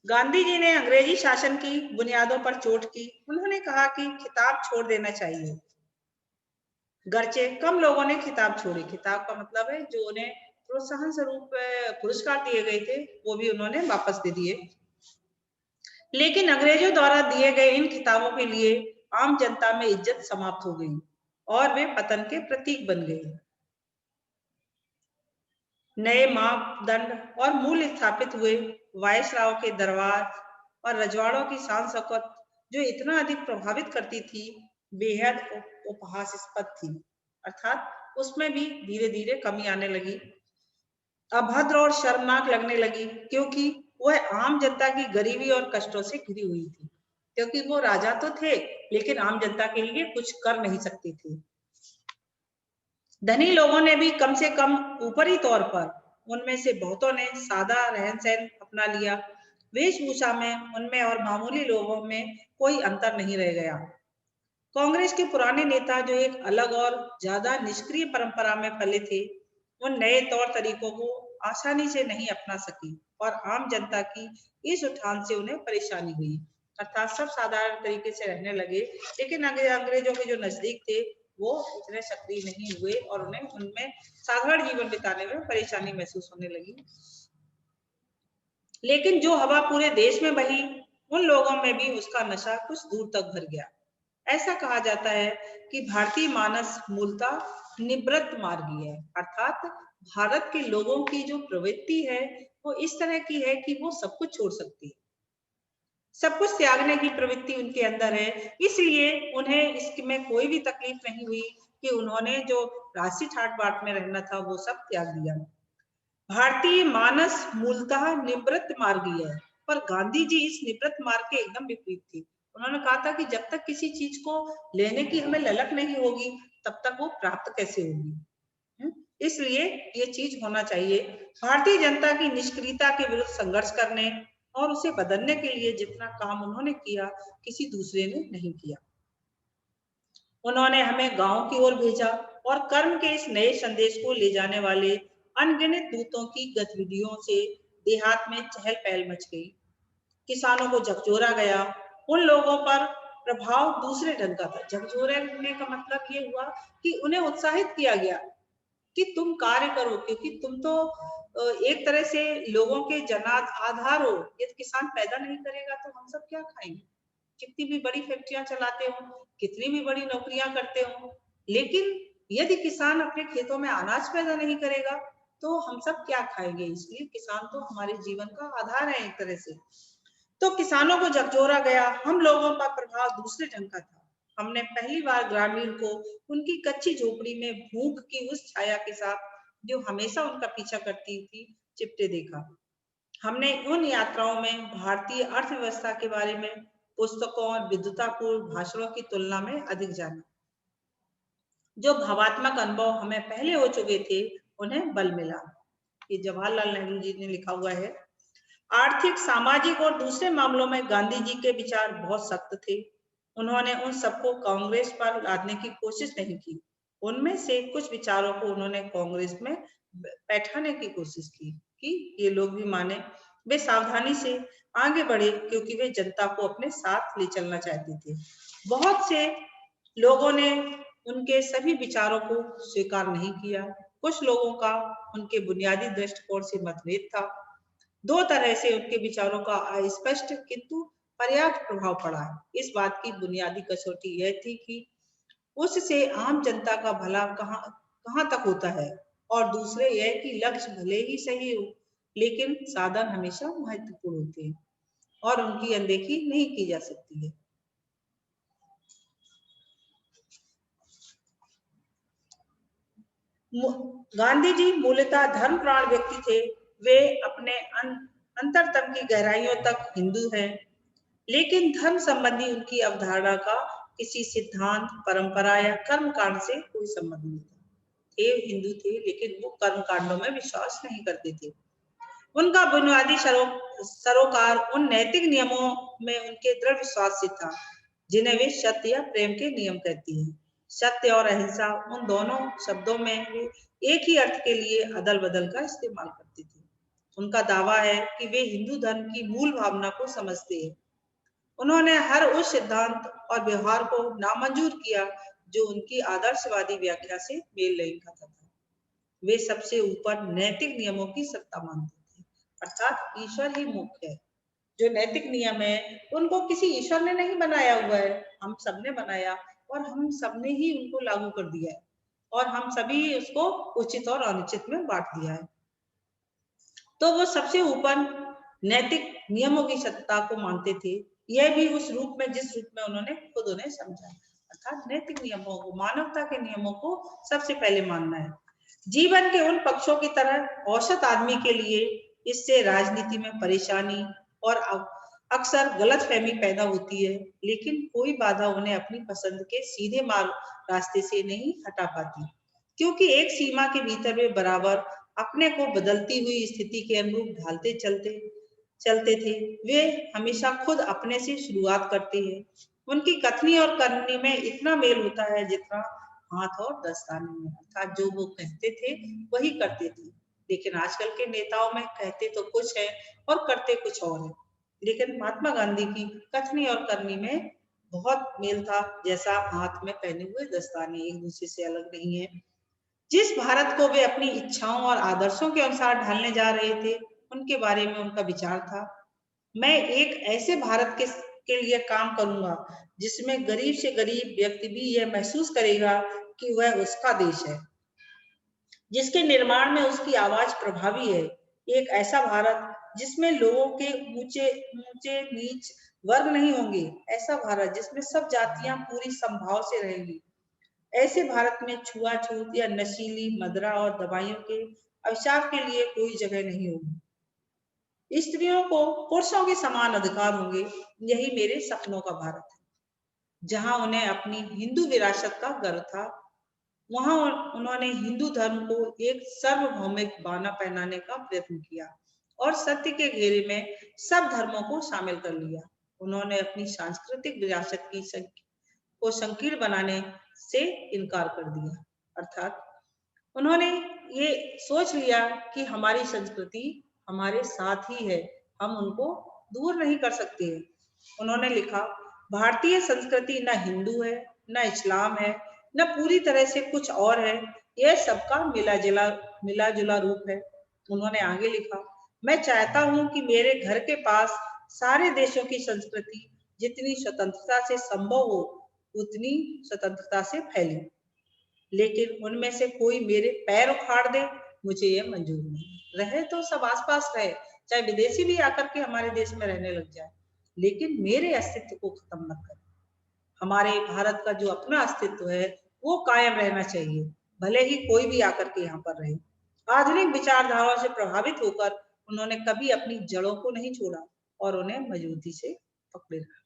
गांधी जी ने अंग्रेजी शासन की बुनियादों पर चोट की। उन्होंने कहा कि खिताब छोड़ देना चाहिए। गर्चे कम लोगों ने खिताब छोड़ी। खिताब का मतलब है जो उन्हें प्रोत्साहन स्वरूप पुरस्कार दिए गए थे, वो भी उन्होंने वापस दे दिए। लेकिन अंग्रेजों द्वारा दिए गए इन खिताबों के लिए आम जनता में इज्जत समाप्त हो गई और वे पतन के प्रतीक बन गए। नए मापदंड और मूल्य स्थापित हुए। वायसराय के दरबार और रजवाड़ों की शान शौकत जो इतना अधिक प्रभावित करती थी, बेहद उपहासास्पद थी। अर्थात उसमें भी धीरे धीरे कमी आने लगी, अभद्र और शर्मनाक लगने लगी, क्योंकि वह आम जनता की गरीबी और कष्टों से घिरी हुई थी। क्योंकि वो राजा तो थे, लेकिन आम जनता के लिए कुछ कर नहीं सकते थे। धनी लोगों ने भी कम से कम ऊपरी तौर पर, उनमें से बहुतों ने सादा रहन सहन अपना लिया। वेशभूषा में उनमें और मामूली लोगों में कोई अंतर नहीं रह गया। कांग्रेस के पुराने नेता जो एक अलग और ज्यादा निष्क्रिय परंपरा में पले थे, उन नए तौर तरीकों को आसानी से नहीं अपना सकी और आम जनता की इस उठान से उन्हें परेशानी हुई। अर्थात सब साधारण तरीके से रहने लगे, लेकिन अंग्रेजों के जो नजदीक थे वो इतने सक्रिय नहीं हुए और उन्हें उनमें साधारण जीवन बिताने में परेशानी महसूस होने लगी। लेकिन जो हवा पूरे देश में बही, उन लोगों में भी उसका नशा कुछ दूर तक भर गया। ऐसा कहा जाता है कि भारतीय मानस मूलतः निवृत्त मार्गी है। अर्थात भारत के लोगों की जो प्रवृत्ति है वो इस तरह की है कि वो सब कुछ छोड़ सकती है, सब कुछ त्यागने की प्रवृत्ति उनके अंदर है। इसलिए उन्हें इसमें कोई भी तकलीफ नहीं हुई कि उन्होंने जो राशि ठाट बाट में रहना था वो सब त्याग दिया। भारतीय मानस मूलतः निवृत्त मार्गी है, पर गांधी जी इस निवृत्त मार्ग के एकदम विपरीत थे। उन्होंने कहा था कि जब तक किसी चीज को लेने की हमें ललक नहीं होगी, तब तक वो प्राप्त कैसे होगी। इसलिए ये चीज होना चाहिए। भारतीय जनता की निष्क्रियता के विरुद्ध संघर्ष करने और उसे बदलने के लिए जितना काम उन्होंने किया, किसी दूसरे ने नहीं किया। उन्होंने हमें गांव की ओर भेजा और कर्म के इस नए संदेश को ले जाने वाले अनगिनत दूतों की गतिविधियों से देहात में चहल पहल मच गई। किसानों को झकझोरा गया। उन लोगों पर प्रभाव दूसरे ढंग का था। झकझोरने का मतलब ये हुआ कि उन्हें उत्साहित किया गया कि तुम कार्य करो, क्योंकि तुम तो एक तरह से लोगों के जनाद आधार हो। यदि किसान पैदा नहीं करेगा तो हम सब क्या खाएंगे। कितनी भी बड़ी फैक्ट्रियां चलाते हो, कितनी भी बड़ी नौकरियां करते हो, लेकिन यदि किसान अपने खेतों में अनाज पैदा नहीं करेगा तो हम सब क्या खाएंगे। इसलिए किसान तो हमारे जीवन का आधार है एक तरह से। तो किसानों को झकझोरा गया। हम लोगों का प्रभाव दूसरे ढंग का था। हमने पहली बार ग्रामीण को उनकी कच्ची झोपड़ी में भूख की उस छाया के साथ जो हमेशा उनका पीछा करती थी चिपटे देखा। हमने उन यात्राओं में भारतीय अर्थव्यवस्था के बारे में पुस्तकों और विद्वतापूर्ण भाषणों की तुलना में अधिक जाना। जो भावात्मक अनुभव हमें पहले हो चुके थे उन्हें बल मिला। ये जवाहरलाल नेहरू जी ने लिखा हुआ है। आर्थिक, सामाजिक और दूसरे मामलों में गांधी जी के विचार बहुत सख्त थे। उन्होंने उन सबको कांग्रेस पर लादने की कोशिश नहीं की। उनमें से कुछ विचारों को उन्होंने कांग्रेस में बैठाने की कोशिश की कि ये लोग भी माने। वे सावधानी से आगे बढ़े क्योंकि वे जनता को अपने साथ ले चलना चाहते थे। बहुत से लोगों ने उनके सभी विचारों को स्वीकार नहीं किया। कुछ लोगों का उनके बुनियादी दृष्टिकोण से मतभेद था। दो तरह से उनके विचारों का अस्पष्ट किंतु पर्याप्त प्रभाव पड़ा। इस बात की बुनियादी कसौटी यह थी कि उससे आम जनता का भला कहाँ कहाँ तक होता है, और दूसरे यह कि लक्ष्य भले ही सही हो, लेकिन साधन हमेशा महत्वपूर्ण होते हैं और उनकी अनदेखी नहीं की जा सकती है। गांधी जी मूलतः धर्मप्राण व्यक्ति थे। वे अपने अंतरतम की गहराइयों तक हिंदू हैं, लेकिन धर्म संबंधी उनकी अवधारणा का किसी सिद्धांत, परंपरा या कर्म कांड से कोई संबंध नहीं था। थे हिंदू थे, लेकिन वो कर्म कांडों में विश्वास नहीं करते थे। उनका बुनियादी सरोकार उन नैतिक नियमों में उनके दृढ़ विश्वास से था जिन्हें वे सत्य या प्रेम के नियम कहती हैं। सत्य और अहिंसा, उन दोनों शब्दों में वे एक ही अर्थ के लिए अदल बदल का इस्तेमाल करते थे। उनका दावा है कि वे हिंदू धर्म की मूल भावना को समझते हैं। उन्होंने हर उस सिद्धांत और व्यवहार को नामंजूर किया जो उनकी आदर्शवादी व्याख्या से मेल नहीं खाता था। वे सबसे ऊपर नैतिक नियमों की सत्ता मानते थे, अर्थात ईश्वर ही मुख्य है। जो नैतिक नियम है उनको किसी ईश्वर ने नहीं बनाया हुआ है, हम सबने बनाया और हम सबने ही उनको लागू कर दिया है और हम सभी उसको उचित और अनुचित में बांट दिया है। तो वो सबसे ऊपर नैतिक नियमों की सत्ता को मानते थे, यह भी उस रूप में जिस रूप में उन्होंने खुद उन्हें समझा, अर्थात नैतिक नियमों को, मानवता के नियमों को सबसे पहले मानना है। जीवन के उन पक्षों की तरह औसत आदमी के लिए इससे राजनीति में परेशानी और अक्सर गलतफहमी पैदा होती है, लेकिन कोई बाधा उन्हें अपनी पसंद के सीधे मार्ग रास्ते से नहीं हटा पाती, क्योंकि एक सीमा के भीतर वे बराबर अपने को बदलती हुई स्थिति के अनुरूप ढालते चलते थे। वे हमेशा खुद अपने से शुरुआत करते हैं। उनकी कथनी और करनी में इतना मेल होता है जितना हाथ और दस्ताने में, अर्थात जो वो कहते थे वही करते थे। लेकिन आजकल के नेताओं में कहते तो कुछ है और करते कुछ और है। लेकिन महात्मा गांधी की कथनी और करनी में बहुत मेल था, जैसा हाथ में पहने हुए दस्ताने एक दूसरे से अलग नहीं है। जिस भारत को वे अपनी इच्छाओं और आदर्शों के अनुसार ढालने जा रहे थे, उनके बारे में उनका विचार था, मैं एक ऐसे भारत के लिए काम करूंगा जिसमें गरीब से गरीब व्यक्ति भी यह महसूस करेगा कि वह उसका देश है, जिसके निर्माण में उसकी आवाज प्रभावी है। एक ऐसा भारत जिसमें लोगों के ऊंचे ऊंचे नीच वर्ग नहीं होंगे, ऐसा भारत जिसमें सब जातियां पूरी समभाव से रहेंगी। ऐसे भारत में छुआछूत या नशीली मदिरा और दवाइयों के अभिशाप के लिए कोई जगह नहीं होगी। स्त्रियों को पुरुषों के समान अधिकार होंगे। यही मेरे सपनों का भारत है, जहां उन्हें अपनी हिंदू विरासत का गर्व था। वहां उन्होंने हिंदू धर्म को एक सार्वभौमिक बाना पहनाने का प्रयत्न किया और सत्य के घेरे में सब धर्मों को शामिल कर लिया। उन्होंने अपनी सांस्कृतिक विरासत को संकीर्ण बनाने से इनकार कर दिया, अर्थात उन्होंने ये सोच लिया कि हमारी संस्कृति हमारे साथ ही है, हम उनको दूर नहीं कर सकते हैं। उन्होंने लिखा, भारतीय संस्कृति न हिंदू है, न इस्लाम है, न पूरी तरह से कुछ और है, यह सबका मिला जुला रूप है। उन्होंने आगे लिखा, मैं चाहता हूं कि मेरे घर के पास सारे देशों की संस्कृति जितनी स्वतंत्रता से संभव हो उतनी स्वतंत्रता से फैले, लेकिन उनमें से कोई मेरे पैर उखाड़ दे, मुझे ये मंजूर नहीं। रहे तो सब आसपास रहे, चाहे विदेशी भी आकर के हमारे देश में रहने लग जाए, लेकिन मेरे अस्तित्व को खत्म मत कर। हमारे भारत का जो अपना अस्तित्व है वो कायम रहना चाहिए, भले ही कोई भी आकर के यहाँ पर रहे। आधुनिक विचारधाराओं से प्रभावित होकर उन्होंने कभी अपनी जड़ों को नहीं छोड़ा और उन्हें मजबूती से पकड़े रखा।